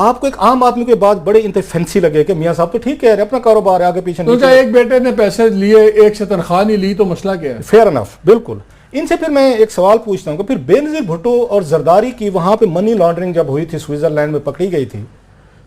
آپ کو ایک عام آدمی کے بعد بڑے فینسی لگے کہ میاں صاحب تو ٹھیک کہہ رہے ہیں، اپنا کاروبار ہے آگے پیچھے تو کیا ایک بیٹے نے پیسے لیے ایک سے تنخواہ نہیں لی تو مسئلہ کیا ہے؟ فیئر انف، بالکل. ان سے پھر میں ایک سوال پوچھتا ہوں کہ پھر بے نظیر بھٹو اور زرداری کی وہاں پہ منی لانڈرنگ جب ہوئی تھی سوئٹزرلینڈ میں پکڑی گئی تھی،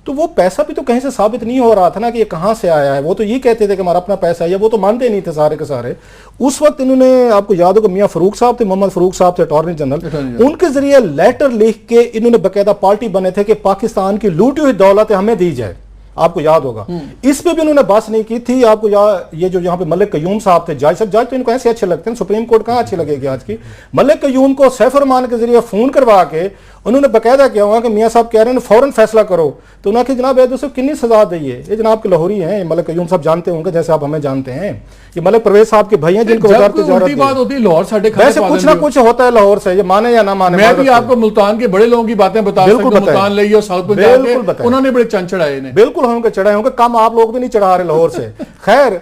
تو وہ پیسہ بھی تو کہیں سے ثابت نہیں ہو رہا تھا نا کہ یہ کہاں سے آیا ہے. وہ تو یہ کہتے تھے کہ ہمارا اپنا پیسہ ہے، وہ تو مانتے نہیں تھے سارے کے سارے. اس وقت انہوں نے، آپ کو یاد ہو کہ میاں فاروق صاحب تھے، محمد فاروق صاحب تھے اٹارنی جنرل، ان کے ذریعے لیٹر لکھ کے انہوں نے باقاعدہ پارٹی بنے تھے کہ پاکستان کی لوٹی ہوئی دولت ہمیں دی جائے. آپ کو یاد ہوگا اس پہ بھی انہوں نے بحث نہیں کی تھی. آپ کو یہ جو یہاں پہ ملک قیوم صاحب تھے، جج صاحب، جج تو ان کو ایسے اچھے لگتے ہیں، سپریم کورٹ کہاں اچھی لگے گی آج کی. ملک قیوم کو سیف الرحمان کے ذریعے فون کروا کے انہوں نے باقاعدہ کیا ہوا کہ میاں صاحب کہہ رہے ہیں فوراً فیصلہ کرو. تو انہوں نے کہا جناب ایدو صاحب کنی سزا دئیے، یہ جناب کے لاہوری ہیں، ملک قیوم صاحب جانتے ہوں گے جیسے آپ ہمیں جانتے ہیں، یہ ملک پرویز صاحب کے بھائی ہیں جن کو وزارت تجارت بات ہوتی ہے لاہور ساڈے کھانے ویسے کچھ نہ کچھ ہوتا ہے لاہور سے، یہ مانے یا نہ مانے. میں بھی آپ کو ملتان کے بڑے لوگوں کی باتیں بتا سکتا ہوں، ملتان لئی اور ساؤتھ پنجاب کے، انہوں نے بڑے چند چڑھائے نے. بالکل ہوں گے چڑھائے ہوں گے، کم آپ لوگ بھی نہیں چڑھا رہے لاہور سے. خیر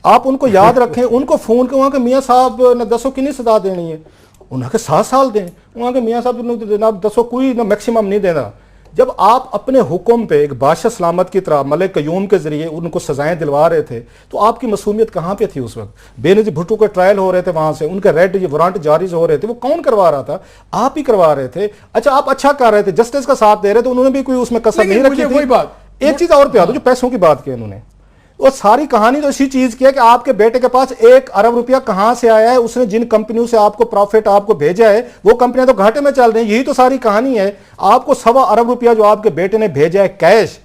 آپ ان کو یاد رکھیں، ان کو فون کروا کہ میاں صاحب نے دسو کنی سزا دینی ہے. انہوں نے 7 سال دیں. وہاں کے میاں صاحب جناب دسو کوئی نہ میکسیمم نہیں دینا. جب آپ اپنے حکم پہ ایک بادشاہ سلامت کی طرح ملک قیوم کے ذریعے ان کو سزائیں دلوا رہے تھے تو آپ کی معصومیت کہاں پہ تھی اس وقت؟ بے نظیر بھٹو کے ٹرائل ہو رہے تھے، وہاں سے ان کے ریڈ وارنٹ جاری ہو رہے تھے، وہ کون کروا رہا تھا؟ آپ ہی کروا رہے تھے. اچھا آپ اچھا کر رہے تھے، جسٹس کا ساتھ دے رہے تھے، انہوں نے بھی کوئی اس میں کسر نہیں رکھی تھی. ایک چیز اور پہ آ دو، جو پیسوں کی بات کی انہوں نے، وہ ساری کہانی تو اسی چیز کی ہے کہ آپ کے بیٹے کے پاس 1 ارب روپیہ کہاں سے آیا ہے، اس نے جن کمپنیوں سے آپ کو پروفٹ آپ کو بھیجا ہے وہ کمپنیاں تو گھاٹے میں چل رہی ہیں. یہی تو ساری کہانی ہے. آپ کو 1.25 ارب روپیہ جو آپ کے بیٹے نے بھیجا ہے کیش،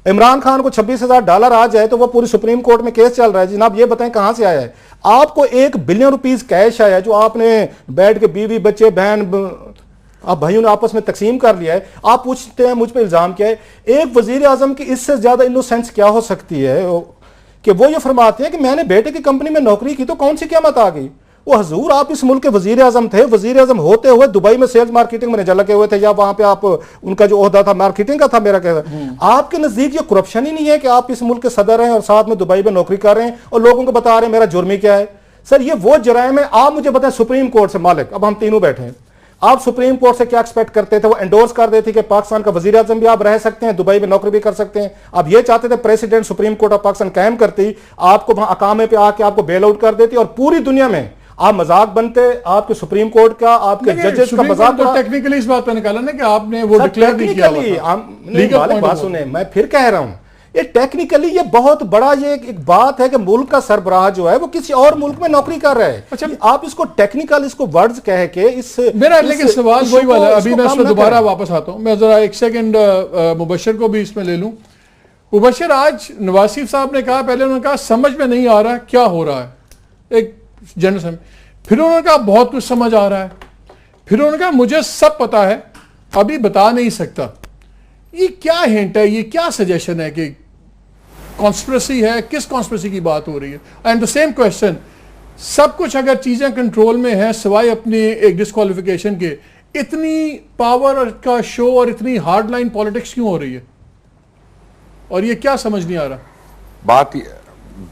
عمران خان کو $26,000 آ جائے تو وہ پوری سپریم کورٹ میں کیس چل رہا ہے. جناب یہ بتائیں کہاں سے آیا ہے؟ آپ کو 1 بلین روپیز کیش آیا جو آپ نے بیٹھ کے بیوی بچے بہن آپ بھائیوں نے آپس میں تقسیم کر لیا ہے. آپ پوچھتے ہیں مجھ پہ الزام کیا ہے؟ ایک وزیر اعظم کی اس سے زیادہ انوسینس کیا ہو سکتی ہے کہ وہ یہ فرماتے ہیں کہ میں نے بیٹے کی کمپنی میں نوکری کی تو کون سی قیامت آ گئی؟ وہ حضور آپ اس ملک کے وزیر اعظم تھے، وزیر اعظم ہوتے ہوئے دبئی میں سیلز مارکیٹنگ مینیجر لگے ہوئے تھے، یا وہاں پہ آپ ان کا جو عہدہ تھا مارکیٹنگ کا تھا. میرا کہنا آپ کے نزدیک یہ کرپشن ہی نہیں ہے کہ آپ اس ملک کے صدر ہیں اور ساتھ میں دبئی میں نوکری کر رہے ہیں اور لوگوں کو بتا رہے ہیں میرا جرم کیا ہے؟ سر یہ وہ جرائم ہے. آپ مجھے بتائیں سپریم کورٹ سے مالک، اب ہم تینوں بیٹھے ہیں، آپ سپریم کورٹ سے کیا ایکسپیکٹ کرتے تھے؟ وہ انڈورس کر دیتی کہ پاکستان کا وزیر اعظم بھی آپ رہ سکتے ہیں، دبئی میں نوکری بھی کر سکتے ہیں. آپ یہ چاہتے تھے president supreme court of Pakistan قائم کرتی، آپ کو وہاں اقامے پہ آ کے آپ کو بیل آؤٹ کر دیتی اور پوری دنیا میں آپ مذاق بنتے. آپ کے سپریم کورٹ کا، آپ کے ججز کا مذاق. ٹیکنیکلی اس بات پہ نکالا نا کہ آپ نے وہ ڈکلیئر نہیں کیا. بات سنیں، میں پھر کہہ رہا ہوں یہ ٹیکنیکلی یہ بہت بڑا یہ ایک بات ہے کہ ملک کا سربراہ جو ہے وہ کسی اور ملک میں نوکری کر رہا ہے. آپ اس کو ٹیکنیکل اس کو ورڈز کہہ کے میرا لیکن سوال وہی والا ہے. ابھی میں اس میں دوبارہ واپس آتا ہوں. میں ذرا 1 سیکنڈ مبشر کو بھی اس میں لے لوں. مبشر، آج نواز شریف صاحب نے کہا، پہلے انہوں نے کہا سمجھ میں نہیں آ رہا کیا ہو رہا ہے، ایک جنرل سمجھ. پھر انہوں نے کہا بہت کچھ سمجھ آ رہا ہے. پھر انہوں نے کہا مجھے سب پتا ہے، ابھی بتا نہیں سکتا. یہ کیا ہنٹ ہے، یہ کیا سجیشن ہے کہ کانسپریسی ہے؟ کس کانسپریسی کی بات ہو رہی ہے؟ اینڈ دا سیم کویسچن، سب کچھ اگر چیزیں کنٹرول میں ہیں سوائے اپنی ایک ڈسکوالیفیکیشن کے، اتنی پاور کا شو اور اتنی ہارڈ لائن پالیٹکس کیوں ہو رہی ہے؟ اور یہ کیا سمجھ نہیں آ رہا؟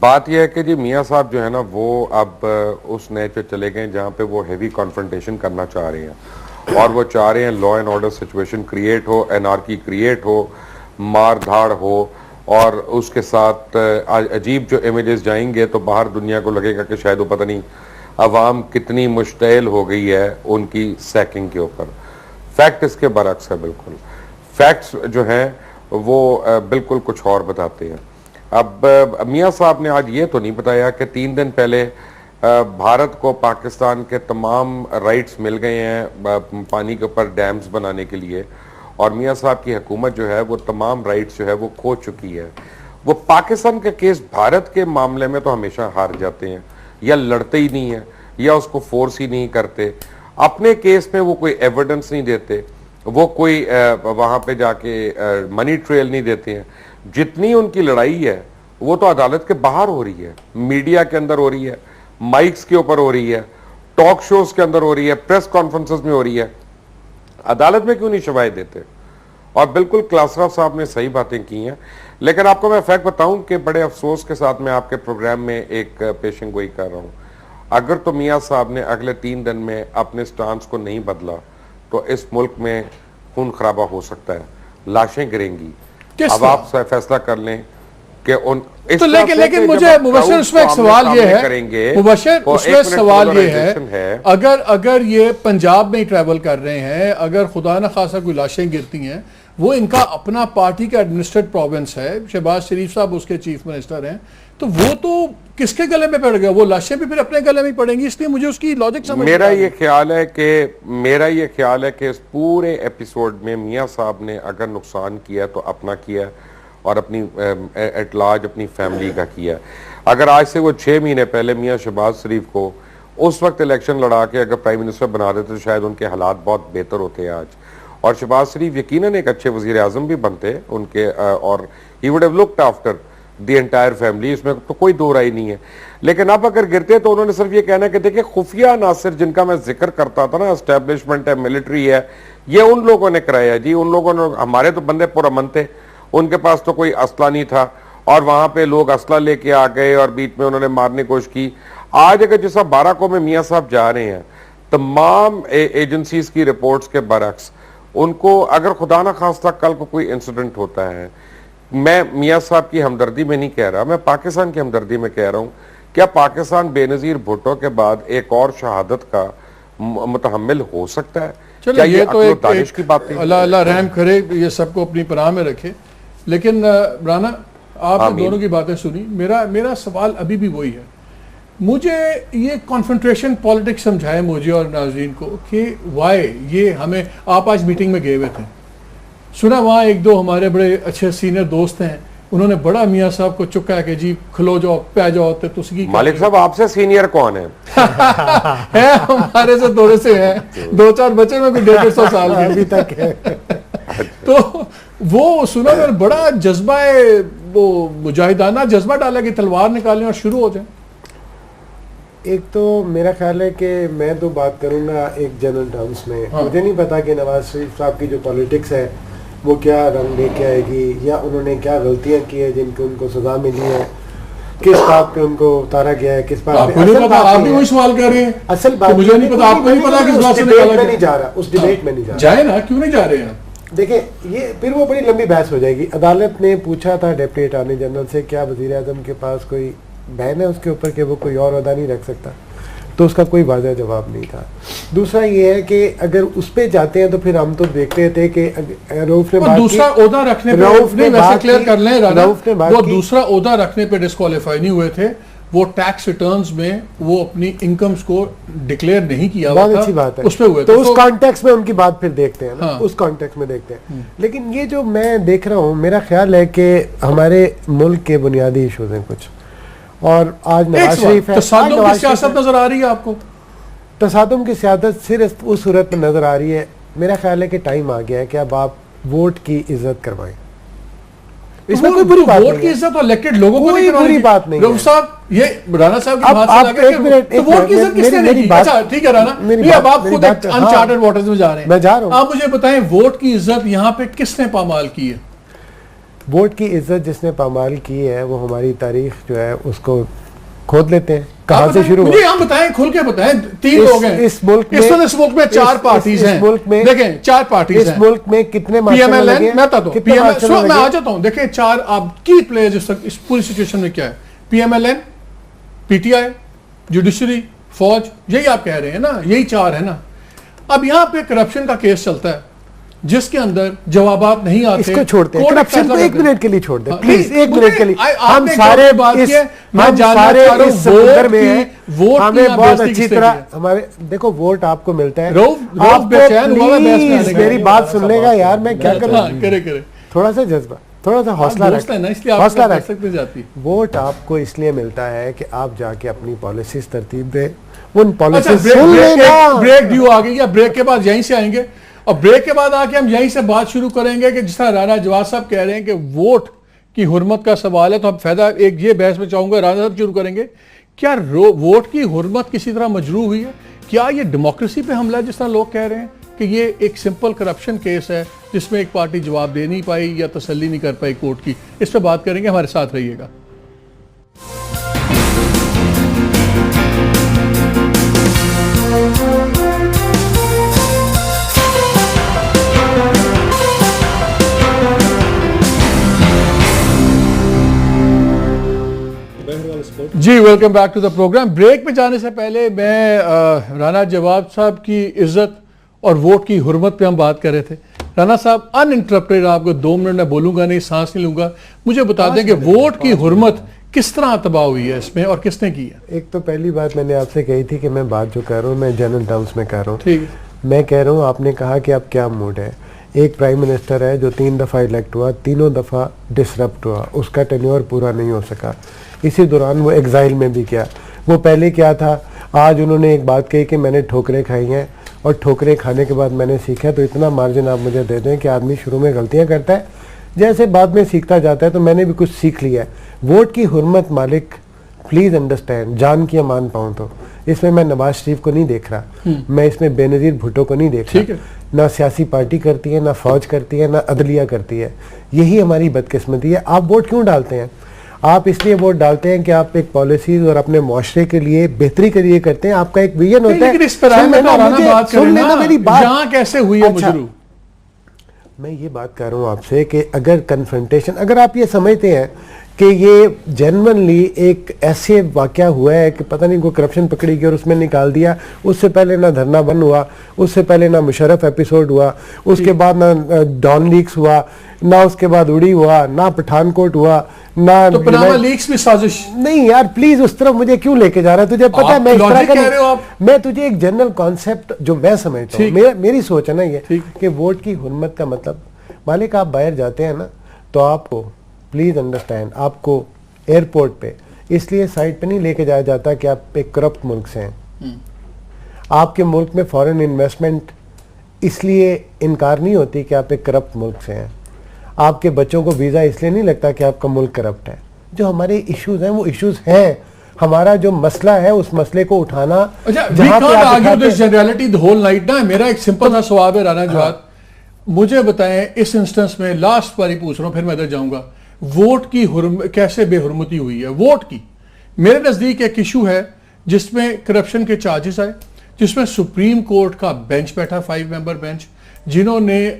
بات یہ ہے کہ جی میاں صاحب جو ہے نا وہ اب اس نیچ پہ چلے گئے جہاں پہ وہ ہیوی کانفرنٹیشن کرنا چاہ رہے ہیں، اور وہ چاہ رہے ہیں law and order situation create ہو، انارکی کریٹ ہو، مار دھاڑ ہو، اور اس کے ساتھ عجیب جو امیجز جائیں گے تو باہر دنیا کو لگے گا کہ شاید وہ پتہ نہیں عوام کتنی مشتعل ہو گئی ہے ان کی سیکنگ کے اوپر. فیکٹ اس کے برعکس ہے. بالکل فیکٹس جو ہیں وہ بالکل کچھ اور بتاتے ہیں. اب میاں صاحب نے آج یہ تو نہیں بتایا کہ 3 دن پہلے بھارت کو پاکستان کے تمام رائٹس مل گئے ہیں پانی کے اوپر ڈیمز بنانے کے لیے، اور میاں صاحب کی حکومت جو ہے وہ تمام رائٹس جو ہے وہ کھو چکی ہے. وہ پاکستان کے کیس بھارت کے معاملے میں تو ہمیشہ ہار جاتے ہیں، یا لڑتے ہی نہیں ہیں یا اس کو فورس ہی نہیں کرتے. اپنے کیس میں وہ کوئی ایویڈنس نہیں دیتے، وہ کوئی وہاں پہ جا کے منی ٹریل نہیں دیتے ہیں. جتنی ان کی لڑائی ہے وہ تو عدالت کے باہر ہو رہی ہے، میڈیا کے اندر ہو رہی ہے، مائکس کے اوپر ہو رہی ہے، ٹاک شوز کے اندر ہو رہی ہے، پریس کانفرنسز میں ہو رہی ہے. عدالت میں کیوں نہیں شواہد دیتے؟ اور بالکل کلاسراف صاحب نے صحیح باتیں کی ہیں. لیکن آپ کو میں فیکٹ بتاؤں کہ بڑے افسوس کے ساتھ میں آپ کے پروگرام میں ایک پیشن گوئی کر رہا ہوں. اگر تو میاں صاحب نے اگلے 3 دن میں اپنے سٹانس کو نہیں بدلا تو اس ملک میں خون خرابہ ہو سکتا ہے. لاشیں گریں گی. کس اب طرح؟ آپ فیصلہ کر لیں کہ ان تو لیکن مجھے مبشر اس میں ایک سوال یہ ہے، مبشر اس میں سوال یہ ہے، اگر یہ پنجاب میں ہی ٹریول کر رہے ہیں، اگر خدا نخواستہ کوئی لاشیں گرتی ہیں، وہ ان کا اپنا پارٹی کا ایڈمنسٹریٹ پروونس ہے، شہباز شریف صاحب اس کے چیف منسٹر ہیں، تو وہ تو کس کے گلے میں پڑ گیا؟ وہ لاشیں بھی پھر اپنے گلے میں پڑیں گی. اس لیے مجھے اس کی لاجک سمجھ میرا یہ خیال ہے کہ اس پورے ایپیسوڈ میں میاں صاحب نے اگر نقصان کیا تو اپنا کیا اور اپنی ایٹ لارج اپنی فیملی کا کیا. اگر آج سے وہ 6 مہینے پہلے میاں شہباز شریف کو اس وقت الیکشن لڑا کے اگر پرائم منسٹر بنا دیتے تو شاید ان کے حالات بہت بہتر ہوتے آج. اور شہباز شریف یقیناً ایک اچھے وزیر اعظم بھی بنتے ان کے، اور he would have looked after the entire family، اس میں تو کوئی دو رائے نہیں ہے. لیکن اب اگر گرتے تو انہوں نے صرف یہ کہنا کہ دیکھیں خفیہ عناصر جن کا میں ذکر کرتا تھا نا، اسٹیبلشمنٹ ہے، ملٹری ہے، یہ ان لوگوں نے کرایا جی. ان لوگوں نے، ہمارے تو بندے پرامن تھے، ان کے پاس تو کوئی اسلحہ نہیں تھا، اور وہاں پہ لوگ اسلحہ لے کے آ گئے اور بیچ میں انہوں نے مارنے کی کوشش کی. آج اگر جیسا باراکو میں میاں صاحب جا رہے ہیں، تمام ایجنسیز کی رپورٹس کے برعکس ان کو اگر خدا نہ خواستہ کل کو کوئی انسیڈنٹ ہوتا ہے، میں میاں صاحب کی ہمدردی میں نہیں کہہ رہا، میں پاکستان کی ہمدردی میں کہہ رہا ہوں، کیا پاکستان بے نظیر بھٹو کے بعد ایک اور شہادت کا متحمل ہو سکتا ہے؟ چلو یہ تو ایک کی بات ہے، اللہ رحم کرے، یہ سب کو اپنی پناہ میں رکھے. لیکن رانا آپ نے دونوں کی باتیں سنی، میرا سوال ابھی بھی وہی ہے. مجھے یہ کانفرنٹریشن پالیٹکس سمجھائے مجھے اور ناظرین کو کہ وائی یہ ہمیں، آپ آج میٹنگ میں گئے ہوئے تھے، سنا وہاں ایک دو ہمارے بڑے اچھے سینئر دوست ہیں، انہوں نے بڑا میاں صاحب کو چکا کہ جی کھلو جاؤ پہ جاؤ. مالک صاحب آپ سے سینئر کون ہے؟ ہمارے سے تھوڑے سے ہیں، 2-4 بچے میں بھی 150 سال کے ابھی تک ہے. تو وہ سنا میں بڑا جذبہ ہے، وہ مجاہدانہ جذبہ ڈالا کہ تلوار نکالیں اور شروع ہو جائیں. ایک تو میرا خیال ہے کہ میں تو بات کروں گا ایک جنرل ٹرمز میں. مجھے نہیں پتا کہ نواز شریف صاحب کی جو پالیٹکس ہے وہ کیا رنگ لے کے آئے گی، یا انہوں نے کیا غلطیاں کی ہیں جن کو ان کو سزا ملی ہے، کس بات پہ ان کو اتارا گیا ہے، کس بات پہ. آپ بھی وہی سوال کر رہے ہیں، اصل بات مجھے نہیں پتا، آپ کو نہیں پتا کس بات سے نکالا گیا. میں نہیں جا رہا اس ڈیبیٹ میں، نہیں جا رہا. جائے نا، کیوں نہیں جا رہے ہیں؟ دیکھیں یہ پھر وہ بڑی لمبی بحث ہو جائے گی. عدالت نے پوچھا تھا ڈپٹی اٹارنی جنرل سے کیا وزیر اعظم کے پاس کوئی بین ہے اس کے اوپر کہ وہ کوئی اور عہدہ نہیں رکھ سکتا، تو اس کا کوئی واضح جواب نہیں تھا. دوسرا یہ ہے کہ اگر اس پہ جاتے ہیں تو پھر ہم تو دیکھتے تھے کہ رؤف نے دوسرا عہدہ رکھنے پہ، ویسے کلیئر کر لیں رانا، وہ دوسرا عہدہ رکھنے پہ ڈسکوالیفائی نہیں ہوئے تھے، وہ ٹیکس ریٹرنز میں وہ اپنی انکمز کو ڈکلیئر نہیں کیا ہوا تھا. بہت اچھی بات ہے، اس پہ ہوئے تو اس کانٹیکسٹ میں ان کی بات پھر دیکھتے ہیں نا، اس کانٹیکسٹ میں دیکھتے ہیں. لیکن یہ جو میں دیکھ رہا ہوں، میرا خیال ہے کہ ہمارے ملک کے بنیادی ایشوز ہیں کچھ، اور آج نواز شریف ہے. تصادم کی سیاست نظر آ رہی ہے آپ کو؟ تصادم کی سیاست صرف اس صورت میں نظر آ رہی ہے، میرا خیال ہے کہ ٹائم آ گیا ہے کہ اب آپ ووٹ کی عزت کروائیں. اس میں کوئی بری بات نہیں، ووٹ کی عزت اور الیکٹڈ لوگوں کو نہیں بری بات نہیں. رؤوف صاحب، یہ رانا صاحب کی بات سے لگا کہ ووٹ کی عزت کس نے نہیں کی. اچھا ٹھیک ہے رانا، یہ اب آپ خود انچارٹڈ واٹرز میں جا رہے ہیں، میں جا رہا ہوں. آپ مجھے بتائیں ووٹ کی عزت یہاں پہ کس نے پامال کی ہے؟ ووٹ کی عزت جس نے پامال کی ہے وہ ہماری تاریخ جو ہے اس کو کھود لیتے ہیں. کہاں سے شروع ہوا؟ مجھے ہم بتائیں، کھل کے بتائیں. 3 لوگ ہیں اس ملک میں 4 پارٹیز ہیں. دیکھیں 4 پارٹیز ہیں اس ملک میں. کتنے پی ایم ایل این، میں بتاتا ہوں، میں آ جاتا ہوں. دیکھیں 4 آپ کی پلیئرز اس پوری سچویشن میں کیا ہے. P M L N, P T I, judiciary, فوج، یہی آپ کہہ رہے ہیں نا، یہی 4 ہے نا. اب یہاں پہ کرپشن کا کیس چلتا ہے جس کے اندر جوابات نہیں آتے. اس کو چھوڑتے ہیں، کرپشن کو 1 منٹ کے لیے چھوڑ دیں پلیز، 1 منٹ کے لیے. ہم سارے اس سمندر میں ہیں، ہمیں بہت اچھی طرح ہمارے دیکھو ووٹ آپ کو ملتا ہے. آپ پلیز میری بات سن لے گا یار، میں کیا کروں. تھوڑا سا جذبہ، تھوڑا سا حوصلہ رکھ. ووٹ آپ کو اس لیے ملتا ہے کہ آپ جا کے اپنی پالیسیز ترتیب دیں. ان پالیسیز بریک ڈیو آ گئی، یا بریک کے بعد یہیں سے آئیں گے، اور بریک کے بعد آ کے ہم یہیں سے بات شروع کریں گے کہ جس طرح رانا جواز صاحب کہہ رہے ہیں کہ ووٹ کی حرمت کا سوال ہے، تو ہم فائدہ ایک یہ بحث میں چاہوں گا رانا صاحب شروع کریں گے. کیا ووٹ کی حرمت کسی طرح مجروح ہوئی ہے؟ کیا یہ ڈیموکریسی پہ حملہ ہے جس طرح لوگ کہہ رہے ہیں کہ یہ ایک سمپل کرپشن کیس ہے جس میں ایک پارٹی جواب دے نہیں پائی یا تسلی نہیں کر پائی کورٹ کی؟ اس پہ بات کریں گے، ہمارے ساتھ رہیے گا. Welcome back to the program. Break پہ جانے سے پہلے میں رانا جواد صاحب کی عزت اور ووٹ کی حرمت پہ ہم بات کر رہے تھے. رانا صاحب ان انٹرپٹیڈ, آپ کو 2 منٹ میں بولوں گا نہیں, سانس نہیں لوں گا, مجھے بتا دیں کہ ووٹ کی حرمت کس طرح تباہ ہوئی ہے اس میں اور کس نے کی ہے؟ ایک تو پہلی بات میں نے آپ سے کہی تھی کہ میں بات جو کر رہا ہوں میں جنرل ٹرمز میں کر رہا ہوں. ٹھیک ہے, میں کہہ رہا ہوں, آپ نے کہا کہ اب کیا موڈ ہے. ایک پرائم منسٹر ہے جو 3 دفعہ الیکٹ ہوا, تینوں دفعہ ڈسرپٹ ہوا, اس کا ٹینیور پورا نہیں ہو سکا. اسی دوران وہ ایگزائل میں بھی کیا. وہ پہلے کیا تھا, آج انہوں نے ایک بات کہی کہ میں نے ٹھوکریں کھائی ہیں اور ٹھوکریں کھانے کے بعد میں نے سیکھا, تو اتنا مارجن آپ مجھے دے دیں کہ آدمی شروع میں غلطیاں کرتا ہے, جیسے بعد میں سیکھتا جاتا ہے, تو میں نے بھی کچھ سیکھ لیا ہے. ووٹ کی حرمت مالک پلیز انڈرسٹینڈ, جان کی امان پاؤں تو اس میں نواز شریف کو نہیں دیکھ رہا, میں اس میں بے نظیر بھٹو کو نہیں دیکھ رہا. نہ سیاسی پارٹی کرتی ہے, نہ فوج کرتی ہے, نہ عدلیہ کرتی ہے. یہی ہماری بدقسمتی ہے. آپ ووٹ کیوں ڈالتے ہیں؟ آپ اس لیے ووٹ ڈالتے ہیں کہ آپ ایک پالیسیز اور اپنے معاشرے کے لیے بہتری کے لیے کرتے ہیں, آپ کا ایک ویژن ہوتا ہے. لیکن اس پر سن لینا میری بات, جہاں کیسے ہوئی ہے مجرو. میں یہ بات کر رہا ہوں آپ سے کہ اگر کنفرنٹیشن, اگر آپ یہ سمجھتے ہیں کہ یہ جنونلی ایک ایسے واقعہ ہوا ہے کہ پتہ نہیں کوئی کرپشن پکڑی گئی اور اس میں نکال دیا, اس سے پہلے نہ دھرنا بند ہوا, اس سے پہلے نہ مشرف ایپیسوڈ ہوا, اس کے بعد نہ ڈان لیکس ہوا, نہ اس کے بعد اڑی ہوا, نہ پٹھان کوٹ ہوا, نہ تو پناما لیکس بھی سازش نہیں. یار پلیز اس طرف مجھے کیوں لے کے جا رہا ہے؟ تجھے پتا ہے میں اس طرح کا, میں تجھے ایک جنرل کانسیپٹ جو میں سمجھتا ہوں, میری سوچ ہے نا یہ کہ ووٹ کی حرمت کا مطلب, مالک آپ باہر جاتے ہیں نا تو آپ کو پلیز انڈرسٹینڈ, آپ کو ایئرپورٹ پہ اس لیے سائٹ پہ نہیں لے کے جایا جاتا کہ آپ ایک کرپٹ ملک سے ہیں. آپ کے ملک میں فارن انویسٹمنٹ اس لیے انکار نہیں ہوتی کہ آپ ایک کرپٹ ملک سے ہیں. آپ کے بچوں کو ویزا اس لیے نہیں لگتا کہ آپ کا ملک کرپٹ ہے. جو ہمارے ایشوز ہیں وہ ایشوز ہیں. ہمارا جو مسئلہ ہے اس مسئلے کو اٹھانا. میرا ایک سمپل سا سوال ہے رانا جواد, مجھے بتائیں اس انسٹنس میں, لاسٹ باری پوچھ رہا ہوں پھر میں ادھر جاؤں گا, ووٹ کی کیسے بے حرمتی ہوئی ہے؟ ووٹ کی میرے نزدیک ایک ایشو ہے جس میں کرپشن کے چارجز آئے, جس میں سپریم کورٹ کا بینچ بیٹھا, 5 ممبر بینچ, جنہوں نے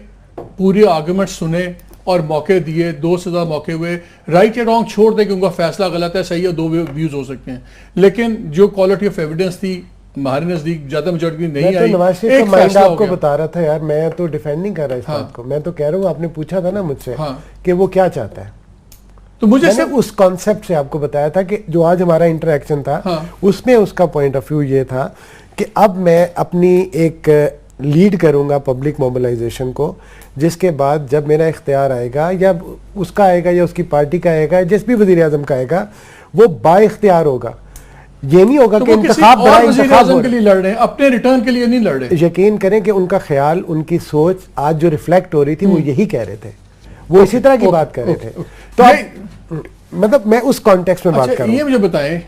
پوری آرگومنٹ سنے اور موقع دیے, 2 سے زیادہ موقع ہوئے. رائٹ یا رانگ چھوڑ دیں کہ ان کا فیصلہ غلط ہے, صحیح ہے, 2 ویوز ہو سکتے ہیں, لیکن جو کوالٹی آف ایویڈنس تھی ہمارے نزدیک زیادہ میجورٹی نہیں آئی. ایک فیصلہ آپ کو بتا رہا تھا یار, میں تو ڈیفینڈ نہیں کر رہا اس بات کو, میں تو کہہ رہا ہوں آپ نے پوچھا تھا نا مجھ سے کہ وہ کیا چاہتا ہے, تو مجھے صرف اس کانسیپٹ سے آپ کو بتایا تھا کہ جو آج ہمارا انٹریکشن تھا اس میں اس کا پوائنٹ آف ویو یہ تھا کہ اب میں اپنی ایک لیڈ کروں گا پبلک موبلائزیشن کو, جس کے بعد جب میرا اختیار آئے گا یا اس کا آئے گا یا اس کی پارٹی کا آئے گا, جس بھی وزیر اعظم کا آئے گا, وہ با اختیار ہوگا. یہ نہیں ہوگا کہ انتخاب کے لیے لڑ رہے ہیں, اپنے ریٹرن کے لیے نہیں لڑ رہے. یقین کریں کہ ان کا خیال, ان کی سوچ آج جو ریفلیکٹ ہو رہی تھی وہ یہی کہہ رہے تھے, وہ اسی طرح کی بات کر رہے تھے. تو مطلب میں اس کانٹیکسٹ میں بات کر رہا ہوں. یہ مجھے بتائیں,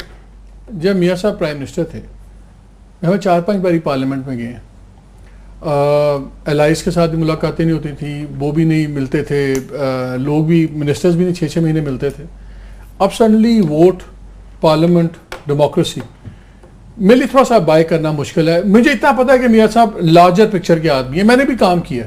جب میاں صاحب پرائم منسٹر تھے, ہمیں 4-5 باری پارلیمنٹ میں گئے ہیں, الائز کے ساتھ بھی ملاقاتیں نہیں ہوتی تھیں, وہ بھی نہیں ملتے تھے, لوگ بھی, منسٹرز بھی نہیں 6-6 مہینے ملتے تھے. اب سڈنلی ووٹ, پارلیمنٹ, ڈیموکریسی میرے لیے تھوڑا سا بائی کرنا مشکل ہے. مجھے اتنا پتا ہے کہ میاں صاحب لارجر پکچر کے آدمی ہیں, میں نے بھی کام کیا.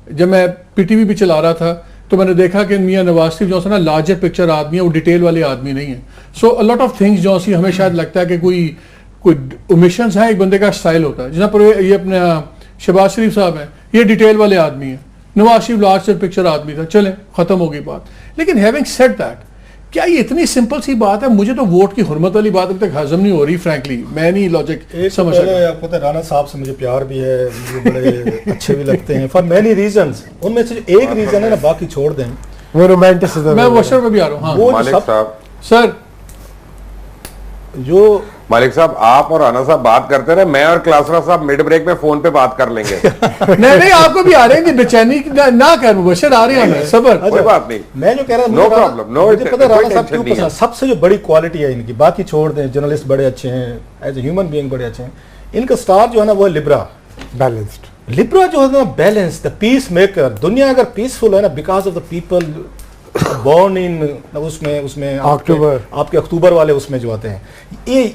جب میں پی ٹی وی بھی چلا رہا تھا تو میں نے دیکھا کہ میاں نواز شریف جو ہے نا لارجر پکچر آدمی ہے, وہ ڈیٹیل والے آدمی نہیں ہیں. سو a lot of things جو ہمیں شاید لگتا ہے کہ کوئی اومیشنز ہیں, ایک بندے کا اسٹائل ہوتا ہے. جہاں پر یہ اپنے شہباز شریف صاحب ہیں, یہ ڈیٹیل والے آدمی ہیں, نواز شریف لارجر پکچر آدمی تھا, چلیں ختم ہو گئی بات. لیکن ہیونگ سیڈ دیٹ, کیا یہ اتنی سمپل سی بات ہے؟ مجھے تو ووٹ کی حرمت والی بات اب تک ہضم نہیں ہو رہی, فرینکلی میں نہیں لاجک سمجھ سکتا. آپ کو پتہ ہے رانا صاحب سے مجھے پیار بھی ہے, مجھے بڑے اچھے بھی لگتے ہیں فار مینی ریزنز. ان میں سے ایک ریزن ہے نا, باقی چھوڑ دیں, وہ رومانٹسزم. میں واشر پہ بھی آ رہا ہوں. ہاں مالک صاحب, سر جو مالک صاحب آپ اور رانا صاحب بات کرتے رہے, میں اور کلاسرا صاحب مڈ بریک میں فون پہ بات کر لیں گے. نہیں آپ کو بھی آ رہے ہیں, بے چینی نہ کر, مبشر آ رہے ہیں, صبر, کوئی بات نہیں. میں جو کہہ رہا ہوں, نو پرابلم, نو, مجھے پتہ ہے رانا صاحب کیوں پسند. سب سے جو بڑی کوالٹی ہے ان کی, باقی چھوڑ دیں, جرنلسٹ بڑے اچھے ہیں, ایز اے ہیومن بینگ بڑے اچھے ہیں, ان کا سٹار جو ہے نا وہ ہے لبرا, بیلنسڈ. لبرا جو ہے نا بیلنس, دا پیس میکر. دنیا اگر پیسفل ہے نا, because of the people born in اس میں اکتوبر, آپ کے اکتوبر والے اس میں جو آتے ہیں, یہ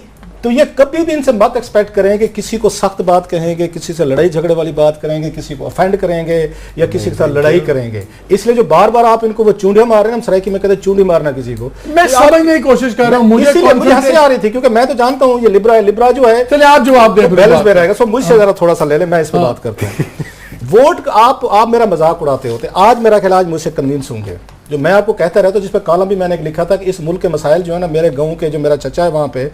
تو یہ کبھی بھی ان سے مت ایکسپیکٹ کریں کہ کسی کو سخت بات کہیں گے, کسی سے لڑائی جھگڑے والی بات کریں گے, کسی کو افینڈ کریں گے یا کسی کے ساتھ لڑائی کریں گے. اس لیے جو بار بار آپ ان کو وہ چونڈیاں مار رہے ہیں, ہم سرائکی میں کہتے ہیں چونڈی مارنا کسی کو, میں سمجھنے کی کوشش کر رہا ہوں, مجھے ہنسی آ رہی تھی کیونکہ میں تو جانتا ہوں یہ لبرا جو ہے, چلے آپ جواب دیں, بیلنس میں رہے گا. سو مجھ سے ذرا تھوڑا سا لے لیں, میں اس پہ بات کرتا ہوں. ووٹ آپ میرا مذاق اڑاتے ہوتے, آج میرا خیال آج مجھ سے کنوینس ہوں گے. جو میں آپ کو کہتا رہتا ہوں, جس پہ کالم بھی میں نے لکھا تھا کہ اس ملک کے مسائل جو ہے نا, میرے گاؤں کے جو میرا چچا ہے وہاں پہ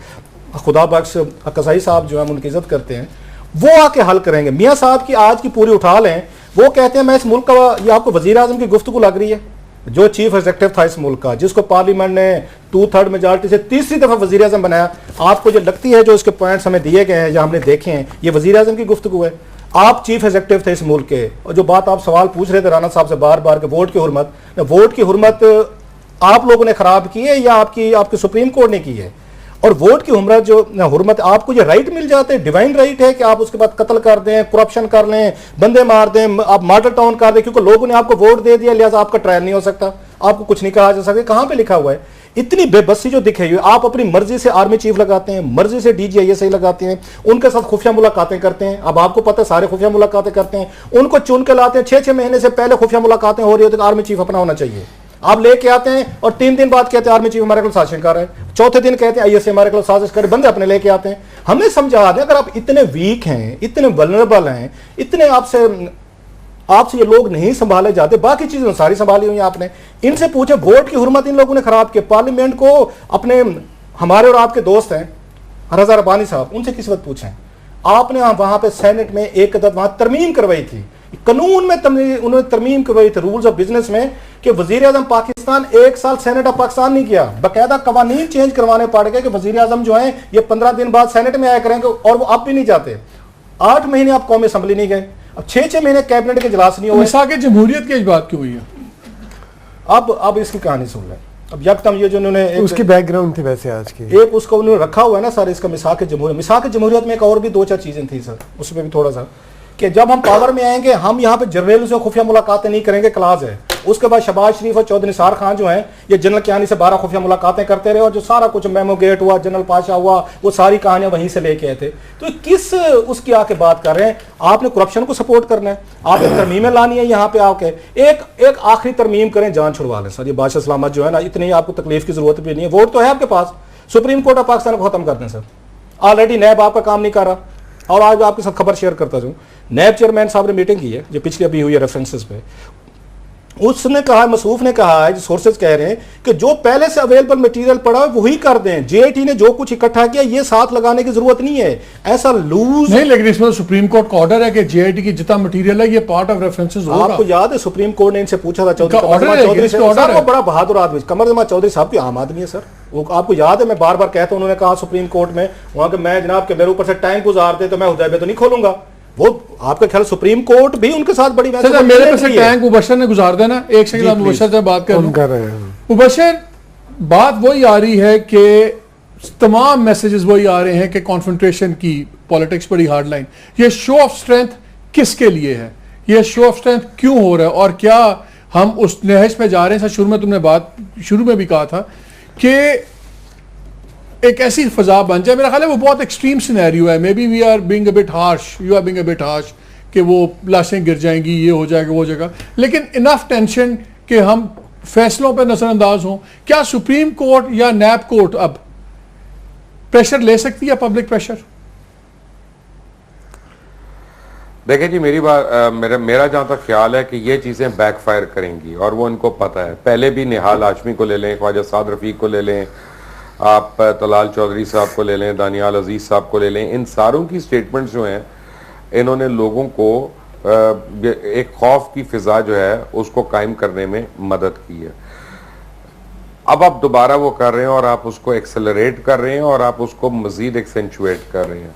خدا بخش قصائی صاحب جو ہیں ان کی عزت کرتے ہیں, وہ آ کے حل کریں گے. میاں صاحب کی آج کی پوری اٹھا لیں, وہ کہتے ہیں میں اس ملک کا, یہ آپ کو وزیر اعظم کی گفتگو لگ رہی ہے, جو چیف ایگزیکٹو تھا اس ملک کا, جس کو پارلیمنٹ نے 2/3 میجارٹی سے تیسری دفعہ وزیر اعظم بنایا, آپ کو جو لگتی ہے جو اس کے پوائنٹس ہمیں دیے گئے ہیں یا ہم نے دیکھے ہیں, یہ وزیر اعظم کی گفتگو ہے. آپ چیف ایگزیکٹو تھے اس ملک کے, اور جو بات آپ سوال پوچھ رہے تھے رانا صاحب سے بار بار کہ ووٹ کی حرمت آپ لوگوں نے خراب کی ہے یا آپ کی سپریم کورٹ نے کی ہے. اور ووٹ کی حرمت آپ کو یہ رائٹ مل جاتے ہیں, ڈیوائن رائٹ ہے کہ آپ اس کے بعد قتل کر دیں, کرپشن کر لیں, بندے مار دیں, آپ مارٹر ٹاؤن کر دیں, کیونکہ لوگوں نے آپ کو ووٹ دے دیا لہٰذا آپ کا ٹرائل نہیں ہو سکتا, آپ کو کچھ نہیں کہا جا سکتا. کہاں پہ لکھا ہوا ہے؟ اتنی بے بسی جو دکھے ہوئی, آپ اپنی مرضی سے آرمی چیف لگاتے ہیں, مرضی سے DGISI لگاتے ہیں, ان کے ساتھ خفیہ ملاقاتیں کرتے ہیں. اب آپ کو پتہ ہے سارے خفیہ ملاقاتیں کرتے ہیں, ان کو چن کے لاتے ہیں, 6 مہینے سے پہلے خفیہ ملاقاتیں ہو رہی ہوتی ہیں, آرمی چیف اپنا ہونا چاہیے. آپ لے کے آتے ہیں اور 3 دن بعد کہتے ہیں آرمی چیف ہمارے خلاف سازش کر رہے ہیں, چوتھے دن کہتے ہیں ISI ہمارے خلاف سازش کر رہے, بندے اپنے لے کے آتے ہیں. ہمیں سمجھا دیں, اگر آپ اتنے ویک ہیں, اتنے ولنریبل ہیں, اتنے آپ سے یہ لوگ نہیں سنبھالے جاتے, باقی چیزیں ساری سنبھالی ہوئی ہیں آپ نے. ان سے پوچھیں ووٹ کی حرمت ان لوگوں نے خراب کی. پارلیمنٹ کو اپنے ہمارے اور آپ کے دوست ہیں رضا ربانی صاحب, ان سے کس وقت پوچھیں, آپ نے وہاں پہ سینٹ میں ایک عدد وہاں ترمیم کروائی تھی, قانون میں انہوں نے ترمیم کروائی تھی رولز آف بزنس میں, کہ وزیر اعظم پاکستان 1 سال سینٹ آف پاکستان نہیں کیا, باقاعدہ قوانین چینج کروانے پڑ گئے کہ وزیر اعظم جو ہیں یہ 15 دن بعد سینٹ میں آیا کریں گے, اور وہ اب بھی نہیں جاتے. 8 مہینے آپ قومی اسمبلی نہیں گئے, اب 6 مہینے کیبنٹ کے اجلاس نہیں ہوئے. مساق جمہوریت کی بات کیوں ہوئی ہے؟ اب اس کی کہانی سن لیں. اب یکدم یہ جو انہوں نے اس کی بیک گراؤنڈ تھی ویسے آج کی, ایک اس کو انہوں نے رکھا ہوا ہے نا سر, اس کا مساق جمہوریت میں ایک اور بھی 2-4 چیزیں تھیں سر, اس میں بھی تھوڑا سا, کہ جب ہم پاور میں آئیں گے ہم یہاں پہ جنرل سے خفیہ ملاقاتیں نہیں کریں گے, کلاس ہے. اس کے بعد شہباز شریف اور چودھری نثار خان جو ہیں یہ جنرل کیانی سے 12 خفیہ ملاقاتیں کرتے رہے, اور جو سارا کچھ میمو گیٹ ہوا, جنرل پاشا ہوا, وہ ساری کہانیاں وہیں سے لے کے آئے تھے. تو کس اس کی آ کے بات کر رہے ہیں؟ آپ نے کرپشن کو سپورٹ کرنا ہے, آپ نے ترمیمیں لانی ہے یہاں پہ آ کے. ایک آخری ترمیم کریں, جان چھڑوا لیں سر. یہ بادشاہ سلامت جو ہے نا, اتنی آپ کو تکلیف کی ضرورت بھی نہیں ہے, ووٹ تو ہے آپ کے پاس, سپریم کورٹ آف پاکستان کو ختم کر دیں سر. آلریڈی نیب آپ کا کام نہیں کر رہا. اور آج آپ کے ساتھ خبر شیئر کرتا ہوں, نیب چیئرمین صاحب نے میٹنگ کی ہے جو پچھلی ابھی ہوئی ہے ریفرنسز پہ, اس نے کہا, مسعوف نے کہا ہے, جو سورسز کہہ رہے ہیں کہ جو پہلے سے اویلیبل مٹیریل پڑا ہے وہی کر دیں. JIT نے جو کچھ اکٹھا کیا یہ ساتھ لگانے کی ضرورت نہیں ہے, ایسا لوز نہیں. لیکن اس میں سپریم کورٹ کا آرڈر ہے کہ JIT کی جتنا مٹیریل ہے یہ پارٹ آف ریفرنسز ہوگا. آپ کو یاد ہے سپریم کورٹ نے ان سے پوچھا تھا, چودھری صاحب وہ بڑا بہادر آدمی, قمر زمان چودھری صاحب کی عام آدمی ہے سر, وہ آپ کو یاد ہے, میں بار بار کہتا ہوں, انہوں نے کہا سپریم کورٹ میں وہاں کہ میں جناب کے میرے اوپر سے ٹینک گزار دے تو میں حدیبیہ تو نہیں کھولوں گا. وہ آپ کا خیال سپریم کورٹ بھی ان کے ساتھ بڑی میرے پاس ٹینک مبشر نے گزار دینا. ایک سیکنڈ مبشر سے بات کر رہے ہیں. مبشر, بات وہی آ رہی ہے کہ تمام میسیجز وہی آ رہے ہیں کہ کانفرنٹریشن کی پالیٹکس بڑی ہارڈ لائن. یہ شو آف اسٹرینتھ کس کے لیے ہے؟ یہ شو آف اسٹرینتھ کیوں ہو رہا ہے؟ اور کیا ہم اس نہج پہ جا رہے ہیں؟ شروع میں تم نے بات شروع میں بھی کہا تھا کہ ایک ایسی فضا بن جائے. میرا خیال ہے وہ بہت ایکسٹریم سینیریو ہے. Maybe we are being a bit harsh, you are being a bit harsh, کہ وہ لاشیں گر جائیں گی, یہ ہو جائے گا, وہ ہو جائے گا, لیکن انف ٹینشن کہ ہم فیصلوں پہ نظر انداز ہوں. کیا سپریم کورٹ یا نیب کورٹ اب پریشر لے سکتی ہے, پبلک پریشر؟ دیکھیں جی, میرا جہاں تک خیال ہے کہ یہ چیزیں بیک فائر کریں گی, اور وہ ان کو پتہ ہے. پہلے بھی نہال ہاشمی کو لے لیں, خواجہ سعد رفیق کو لے لیں, آپ طلال چودھری صاحب کو لے لیں, دانیال عزیز صاحب کو لے لیں, ان ساروں کی سٹیٹمنٹس جو ہیں انہوں نے لوگوں کو ایک خوف کی فضا جو ہے اس کو قائم کرنے میں مدد کی ہے. اب آپ دوبارہ وہ کر رہے ہیں اور آپ اس کو ایکسلریٹ کر رہے ہیں اور آپ اس کو مزید ایکسینچویٹ کر رہے ہیں,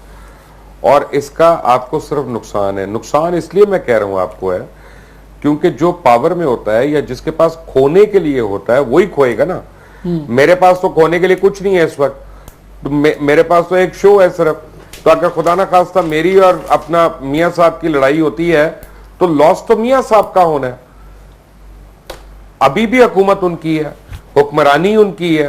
اور اس کا آپ کو صرف نقصان ہے. نقصان اس لیے میں کہہ رہا ہوں آپ کو ہے کیونکہ جو پاور میں ہوتا ہے یا جس کے پاس کھونے کے لیے ہوتا ہے وہی کھوئے گا نا. میرے پاس تو کھونے کے لیے کچھ نہیں ہے اس وقت, میرے پاس تو ایک شو ہے صرف. تو اگر خدا نہ خواستہ میری اور اپنا میاں صاحب کی لڑائی ہوتی ہے تو لاس تو میاں صاحب کا ہونا ہے. ابھی بھی حکومت ان کی ہے, حکمرانی ان کی ہے,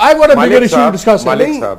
I got a bigger issue to discuss.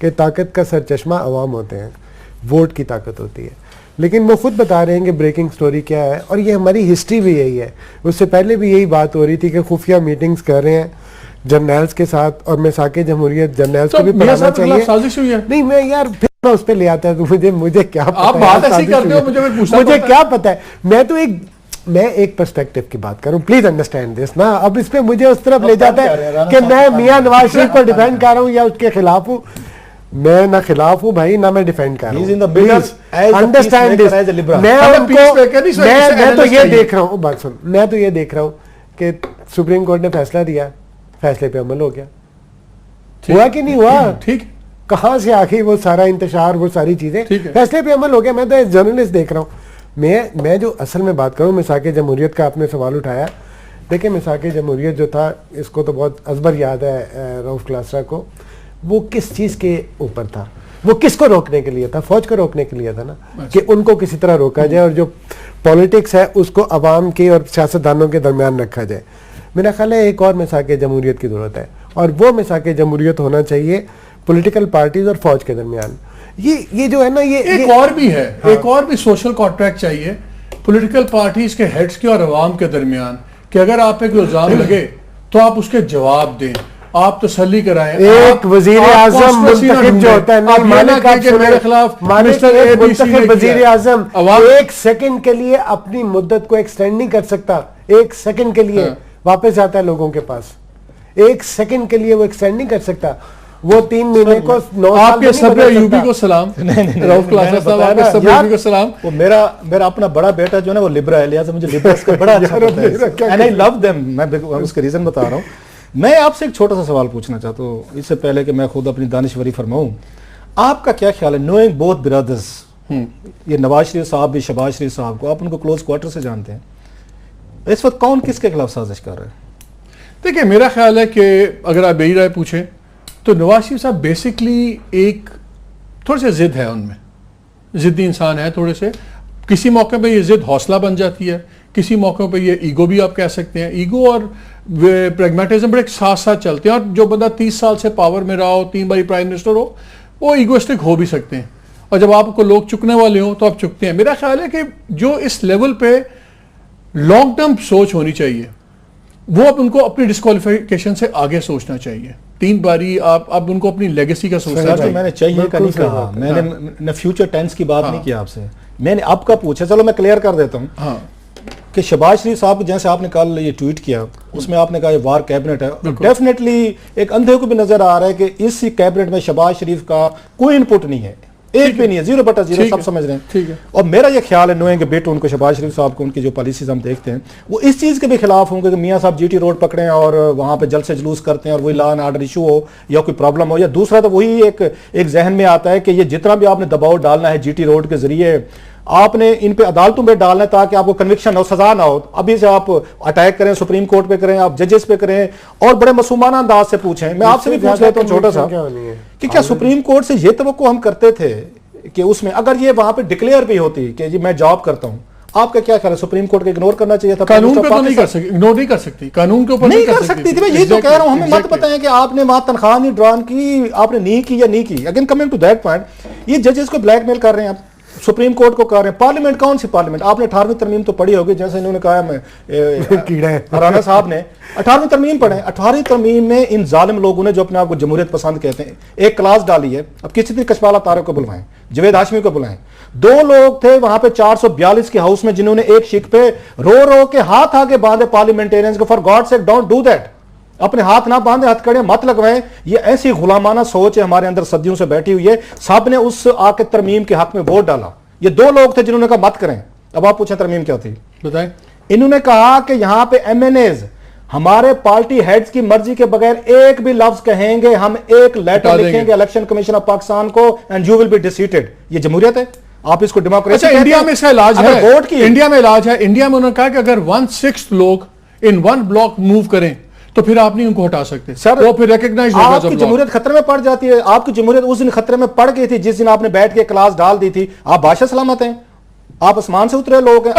کہ طاقت کا سرچشمہ عوام ہوتے ہیں, ووٹ کی طاقت ہوتی ہے. لیکن وہ خود بتا رہے ہیں کہ بریکنگ سٹوری کیا ہے, اور یہ ہماری ہسٹری بھی یہی ہے. اس سے پہلے بھی یہی بات ہو رہی تھی کہ خفیہ میٹنگز کر رہے ہیں جرنیلز کے ساتھ, اور میثاق جمہوریت جرنیلز کو بھی پڑھانا چاہیے. نہیں میں یار پھر اس پہ لے آتا ہے تو مجھے کیا مجھے کیا پتا ہے. میں ایک پرسپیکٹو کی بات کروں, پلیز انڈرسٹینڈ دس نا. اب اس پہ مجھے اس طرف لے جاتا ہے کہ میں میاں نواز شریف کو ڈیفینڈ کر رہا ہوں یا اس کے خلاف ہوں. میں نہ خلاف ہوں بھائی, نہ میں ڈیفینڈ کر رہا ہوں. Understand this. میں تو یہ دیکھ رہا ہوں, بات سن, میں تو یہ دیکھ رہا ہوں کہ سپریم کورٹ نے فیصلہ دیا, فیصلے پہ عمل ہو گیا. ہوا کہ نہیں ہوا؟ ٹھیک, کہاں سے آ گئی وہ سارا انتشار, وہ ساری چیزیں, فیصلے پہ عمل ہو گیا. میں تو ایک جرنلسٹ دیکھ رہا ہوں. میں جو اصل میں بات کروں, میثاق جمہوریت کا آپ نے سوال اٹھایا. دیکھیں میثاق جمہوریت جو تھا, اس کو تو بہت ازبر یاد ہے رؤف کلاسرا کو. وہ کس چیز کے اوپر تھا؟ وہ کس کو روکنے کے لیے تھا؟ فوج کو روکنے کے لیے تھا نا, کہ ان کو کسی طرح روکا جائے اور جو پولیٹکس ہے اس کو عوام کے اور سیاستدانوں کے درمیان رکھا جائے. میرا خیال ہے ایک اور میثاق جمہوریت کی ضرورت ہے, اور وہ میثاق جمہوریت ہونا چاہیے پولیٹیکل پارٹیز اور فوج کے درمیان. یہ جو ہے نا, یہ ایک اور بھی ہے, ایک اور بھی سوشل کانٹریکٹ چاہیے پولیٹیکل پارٹیز کے ہیڈز کے اور عوام کے درمیان, کہ اگر آپ پہ کوئی الزام لگے تو آپ اس کے جواب دیں, آپ تسلی کرائیں. ایک وزیر اعظم منتخب جو ہوتا ہے, میرے خلاف وزیر اعظم ایک سیکنڈ کے لیے اپنی مدت کو ایکسٹینڈ نہیں کر سکتا. ایک سیکنڈ کے لیے واپس آتا ہے لوگوں کے پاس, ایک سیکنڈ کے لیے وہ ایکسٹینڈ نہیں کر سکتا. وہ 3 مہینے کو 9 سال آپ کے صبر ایوبی کو سلام, رؤف کلاسرا صاحب آپ کے صبر ایوبی کو سلام. وہ میرا اپنا بڑا بیٹا جو ہے نا وہ لبرل ہے, لہٰذا مجھے لبرلز کا بڑا اچھا لگتا ہے, اینڈ آئی لو دیم. میں اس کے ریزن بتا رہا ہوں. میں آپ سے ایک چھوٹا سا سوال پوچھنا چاہتا ہوں اس سے پہلے کہ میں خود اپنی دانشوری فرماؤں. آپ کا کیا خیال ہے, نوئنگ بوتھ برادرز, یہ نواز شریف صاحب بھی شہباز شریف صاحب کو آپ ان کو کلوز کوارٹر سے جانتے ہیں, اس وقت کون کس کے خلاف سازش کر رہے ہیں؟ دیکھیں میرا خیال ہے کہ اگر آپ میری رائے پوچھیں تو نواز شریف صاحب بیسکلی ایک تھوڑے سے ضد ہے, ان میں ضدی انسان ہے تھوڑے سے. کسی موقع پہ یہ ضد حوصلہ بن جاتی ہے, کسی موقع پہ یہ ایگو بھی آپ کہہ سکتے ہیں. ایگو اور پریگمیٹزم بڑے ساتھ ساتھ چلتے ہیں, اور جو بندہ 30 سال سے پاور میں رہا ہو, 3 بار پرائم منسٹر ہو, وہ ایگوسٹک ہو بھی سکتے ہیں, اور جب آپ کو لوگ چکنے والے ہوں تو آپ چکتے ہیں. میرا خیال ہے کہ جو اس لیول پہ لانگ ٹرم سوچ ہونی چاہیے, وہ اب ان کو اپنی ڈسکوالیفیکیشن سے آگے سوچنا چاہیے. 3 باری آپ اب ان کو اپنی لیگیسی کا سوچنا چاہیے. میں نے چاہیے کا نہیں کہا, میں نے فیوچر ٹینس کی بات نہیں کیا آپ سے, میں نے اب کا پوچھا. چلو میں کلیئر کر دیتا ہوں کہ شہباز شریف صاحب جیسے آپ نے کل یہ ٹویٹ کیا, اس میں آپ نے کہا یہ وار کیبنٹ ہے. ڈیفینیٹلی ایک اندھے کو بھی نظر آ رہا ہے کہ اس کیبنٹ میں شہباز شریف کا کوئی انپٹ نہیں ہے, ایک بھی نہیں ہے, 0/0. سب سمجھ رہے ہیں. اور میرا یہ خیال ہے نوئنگ بیٹ ان کو شہباز شریف صاحب کو ان کی جو پالیسیز ہم دیکھتے ہیں وہ اس چیز کے بھی خلاف ہوں کہ میاں صاحب جی ٹی روڈ پکڑیں اور وہاں پہ جلسے جلوس کرتے ہیں اور وہی لا اینڈ آرڈر ایشو ہو یا کوئی پرابلم ہو. یا دوسرا تو وہی ایک ذہن میں آتا ہے کہ یہ جتنا بھی آپ نے دباؤ ڈالنا ہے جی ٹی روڈ کے ذریعے, آپ نے ان پہ عدالتوں پہ ڈالنا ہے تاکہ آپ کو کنوکشن ہو, سزا نہ ہو. ابھی سے آپ اٹیک کریں سپریم کورٹ پہ کریں, آپ ججز پہ کریں, اور بڑے معصومانہ انداز سے پوچھیں. میں آپ سے بھی پوچھ لیتا ہوں چھوٹا سا کہ کیا سپریم کورٹ سے یہ توقع ہم کرتے تھے کہ اس میں اگر یہ وہاں پہ ڈکلیئر بھی ہوتی کہ جی میں جاب کرتا ہوں, آپ کا کیا خیال ہے سپریم کورٹ کو اگنور کرنا چاہیے تھا؟ قانون پہ تو نہیں کر سکتی, اگنور نہیں کر سکتی, قانون کے اوپر نہیں کر سکتی تھی. میں یہی تو کہہ رہا ہوں, ہمیں مت بتائیں کہ آپ نے وہاں تنخواہ نہیں ڈران کی, آپ نے نہیں کی یا نہیں کی. Again coming to that point, یہ ججز کو بلیک میل کر رہے ہیں آپ, سپریم کورٹ کو کر رہے ہیں. پارلیمنٹ کون سی پارلیمنٹ؟ آپ نے 18ویں ترمیم تو پڑھی ہوگی, جیسے انہوں نے کہا رانا صاحب نے 18ویں ترمیم پڑھیں. 18ویں ترمیم میں ان ظالم لوگوں نے جو اپنے آپ کو جمہوریت پسند کہتے ہیں ایک کلاس ڈالی ہے. اب کسی دن کشمالہ طارق کو بلوائیں, جوید ہاشمی کو بلائیں. 2 لوگ تھے وہاں پہ 442 کے ہاؤس میں جنہوں نے ایک شک پہ رو کے ہاتھ آگے باندھے پارلیمنٹیرینز کو. For God sake don't do that. اپنے ہاتھ نہ باندھیں, ہتھ کڑے مت لگوائیں. یہ ایسی غلامانہ سوچ ہے ہمارے اندر صدیوں سے بیٹھی ہوئی ہے. سب نے اس آ کے ترمیم کے حق میں ووٹ ڈالا. یہ 2 لوگ تھے جنہوں نے کہا مت کریں. اب آپ پوچھیں ترمیم کیا تھی, بتائیں. انہوں نے کہا کہ یہاں پہ ایم این ایز ہمارے پارٹی ہیڈز کی مرضی کے بغیر ایک بھی لفظ کہیں گے, ہم ایک لیٹر لکھیں گے الیکشن کمیشن آف پاکستان کو, اینڈ یو ول بی ڈیسیٹڈ. یہ جمہوریت ہے؟ آپ اس کو ڈیموکریسی کہتے ہیں؟ انڈیا میں اس کا علاج ہے, ووٹ کی انڈیا میں علاج ہے. انڈیا میں انہوں نے کہا کہ اگر 1/6 لوگ ان 1 بلاک موو کریں تو پھر آپ نہیں ان کو ہٹا سکتے. سر وہ پھر ریکگنائز ہوگا. آپ کی جمہوریت خطرے میں پڑ جاتی ہے. آپ کی جمہوریت اس دن خطرے میں پڑ گئی تھی جس دن آپ نے بیٹھ کے کلاس ڈال دی تھی. آپ بادشاہ سلامت ہیں, آپ آسمان سے اترے لوگ ہیں.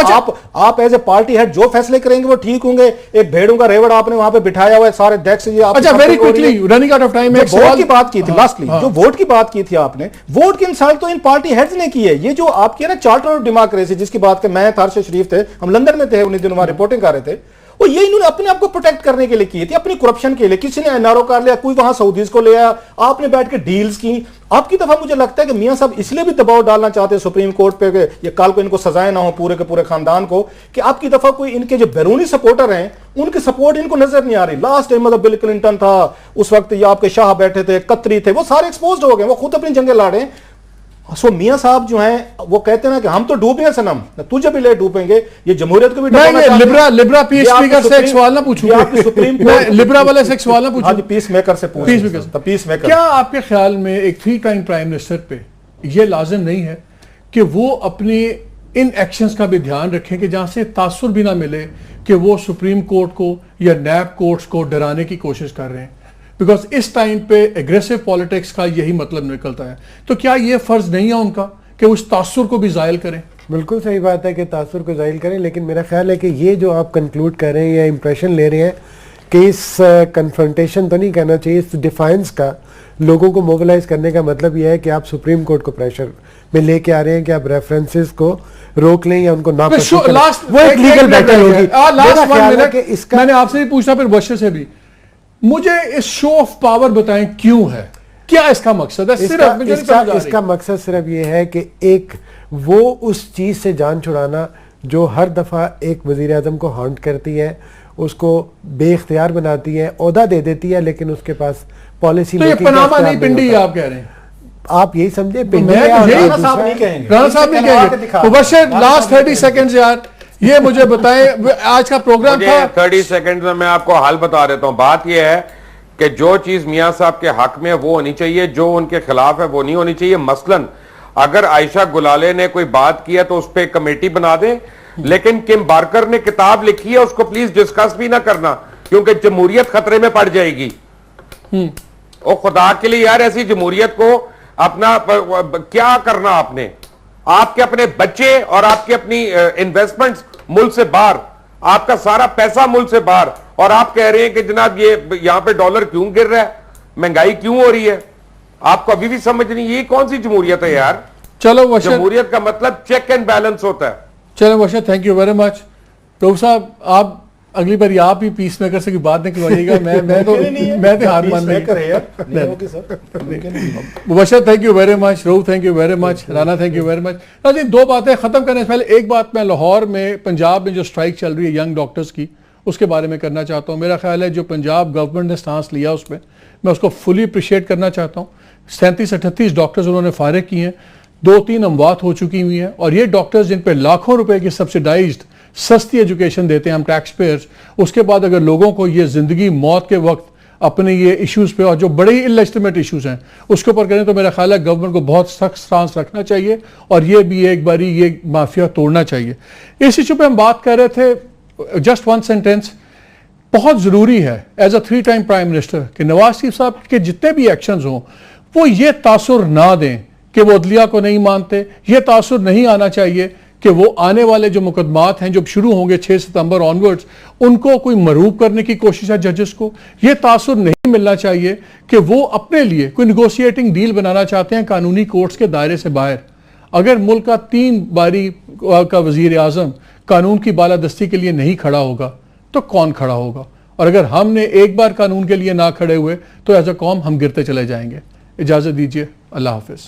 آپ ایز اے پارٹی ہیڈ جو فیصلے کریں گے وہ ٹھیک ہوں گے. ایک بھیڑوں کا ریوڑ آپ نے وہاں پہ بٹھایا ہوا ہے سارے ڈیسک سے. اچھا very quickly running out of time. Vote کی بات کی تھی لاسٹلی, جو ووٹ کی بات کی تھی آپ نے, ووٹ کی انسالٹ تو ان پارٹی ہیڈز نے کی ہے. یہ جو آپ کی نا چارٹر آف ڈیموکریسی جس کی بات میں تارش شریف تھے, ہم لندن میں تھے انہیں دنوں وہاں رپورٹنگ کر رہے تھے, وہ یہ انہوں نے اپنے آپ کو پروٹیکٹ کرنے کے لیے کی تھی, اپنی کرپشن کے لیے. کسی نے این آر او کر لیا, کوئی وہاں سعودیز کو لے آیا, آپ نے بیٹھ کے ڈیلز کی. آپ کی دفعہ مجھے لگتا ہے کہ میاں صاحب اس لیے بھی دباؤ ڈالنا چاہتے ہیں سپریم کورٹ پہ کہ یہ کل کو ان کو سزائیں نہ ہو پورے کے پورے خاندان کو, کہ آپ کی دفعہ کوئی ان کے جو بیرونی سپورٹر ہیں ان کی سپورٹ ان کو نظر نہیں آ رہی. لاسٹ ٹائم مطلب بل کلنٹن تھا, اس وقت یہ آپ کے شاہ بیٹھے تھے, قطری تھے, وہ سارے ایکسپوزڈ ہو گئے, وہ خود اپنی جنگیں لڑے. سو میاں صاحب جو ہیں وہ کہتے ہیں نا کہ ہم تو ڈوبیں گے صنم, تجھے بھی لے ڈوبیں گے. یہ جمہوریت کو بھی لبرا پیس میکر سے ایک سوال نہ پوچھوں گا, لبرا والے سے ایک سوال نہ پوچھوں. پیس میکر سے پوچھیں. کیا آپ کے خیال میں ایک 3 ٹائم پرائم منسٹر پہ یہ لازم نہیں ہے کہ وہ اپنی ان ایکشنز کا بھی دھیان رکھیں کہ جہاں سے تاثر بھی نہ ملے کہ وہ سپریم کورٹ کو یا نیب کورٹس کو ڈرانے کی کوشش کر رہے ہیں؟ بیکاز اس ٹائم پہ ایگریسو پالیٹکس کا یہی مطلب نکلتا ہے. تو کیا یہ فرض نہیں ہے ان کا کہ اس تاثر کو بھی زائل کریں؟ بالکل صحیح بات ہے کہ تاثر کو زائل کریں, لیکن میرا خیال ہے کہ یہ جو آپ کنکلوڈ کر رہے ہیں یا امپریشن لے رہے ہیں کہ اس کنفرنٹیشن تو نہیں کرنا چاہیے, اس ڈیفائنس کا لوگوں کو موبلائز کرنے کا مطلب یہ ہے کہ آپ سپریم کورٹ کو پریشر میں لے کے آ رہے ہیں کہ آپ ریفرنسز کو روک لیں یا ان کو نہ کریں. وہ ایک لیگل بیٹل ہوگی. میں نے آپ سے بھی پوچھنا پھر بشر سے بھی, مجھے اس شو آف پاور بتائیں کیوں ہے, کیا اس کا مقصد ہے؟ اس کا مقصد صرف یہ ہے کہ ایک وہ اس چیز سے جان چھڑانا جو ہر دفعہ ایک وزیر اعظم کو ہانٹ کرتی ہے, اس کو بے اختیار بناتی ہے, عہدہ دے دیتی ہے, لیکن اس کے پاس پالیسی تو یہ پناما نہیں پنڈی آپ کہہ رہے ہیں, آپ یہی سمجھے. رانا صاحب نہیں کہیں گے. مبشر لاسٹ 30 سیکنڈز یار, یہ مجھے بتائیں, آج کا پروگرام تھا 30 سیکنڈ میں آپ کو حل بتا دیتا ہوں. بات یہ ہے کہ جو چیز میاں صاحب کے حق میں وہ ہونی چاہیے, جو ان کے خلاف ہے وہ نہیں ہونی چاہیے. مثلاً اگر عائشہ گلالے نے کوئی بات کی ہے تو اس پہ کمیٹی بنا دیں, لیکن کم بارکر نے کتاب لکھی ہے اس کو پلیز ڈسکس بھی نہ کرنا, کیونکہ جمہوریت خطرے میں پڑ جائے گی. او خدا کے لیے یار, ایسی جمہوریت کو اپنا کیا کرنا آپ نے, آپ کے اپنے بچے اور آپ کی اپنی انویسٹمنٹس ملک سے باہر, آپ کا سارا پیسہ ملک سے باہر, اور آپ کہہ رہے ہیں کہ جناب یہ یہاں پہ ڈالر کیوں گر رہا ہے, مہنگائی کیوں ہو رہی ہے. آپ کو ابھی بھی سمجھ نہیں, یہ کون سی جمہوریت ہے یار؟ چلو جمہوریت کا مطلب چیک اینڈ بیلنس ہوتا ہے. چلو بشر, thank you very much. Doctor صاحب آپ اگلی بار آپ ہی پیس میکر سے کی بات نکلوائیے گا, میں تو ہار مان Mubashir thank you very much, Rooh thank you very much, Rana thank you very much. دو باتیں ختم کرنے سے پہلے ایک بات میں لاہور میں پنجاب میں جو اسٹرائک چل رہی ہے ینگ ڈاکٹرز کی, اس کے بارے میں کرنا چاہتا ہوں. میرا خیال ہے جو پنجاب گورنمنٹ نے سٹانس لیا اس میں اس کو فلی اپریشیٹ کرنا چاہتا ہوں. 37-38 ڈاکٹرز انہوں نے فارغ کیے ہیں, 2-3 اموات ہو چکی ہوئی ہیں, اور یہ ڈاکٹرز جن پہ لاکھوں روپے کی سبسیڈائزڈ سستی ایجوکیشن دیتے ہیں ہم ٹیکس پیئرز, اس کے بعد اگر لوگوں کو یہ زندگی موت کے وقت اپنے یہ ایشوز پہ, اور جو بڑے ہی انلیجٹمیٹ ایشوز ہیں اس کے اوپر کریں, تو میرا خیال ہے گورنمنٹ کو بہت سخت سٹانس رکھنا چاہیے, اور یہ بھی ایک باری یہ مافیا توڑنا چاہیے. اس ایشو پہ ہم بات کر رہے تھے, جسٹ 1 سینٹینس, بہت ضروری ہے as a 3 time prime minister کہ نواز شریف صاحب کے جتنے بھی ایکشنز ہوں وہ یہ تاثر نہ دیں کہ وہ عدلیہ کو نہیں مانتے. یہ تاثر نہیں آنا چاہیے کہ وہ آنے والے جو مقدمات ہیں جو شروع ہوں گے 6 ستمبر آنورڈز, ان کو کوئی مروب کرنے کی کوشش ہے ججز کو. یہ تاثر نہیں ملنا چاہیے کہ وہ اپنے لیے کوئی نیگوشیٹنگ ڈیل بنانا چاہتے ہیں قانونی کورٹس کے دائرے سے باہر. اگر ملک کا 3 باری کا وزیر اعظم قانون کی بالادستی کے لیے نہیں کھڑا ہوگا تو کون کھڑا ہوگا؟ اور اگر ہم نے ایک بار قانون کے لیے نہ کھڑے ہوئے تو ایز اے قوم ہم گرتے چلے جائیں گے. اجازت دیجیے, اللہ حافظ.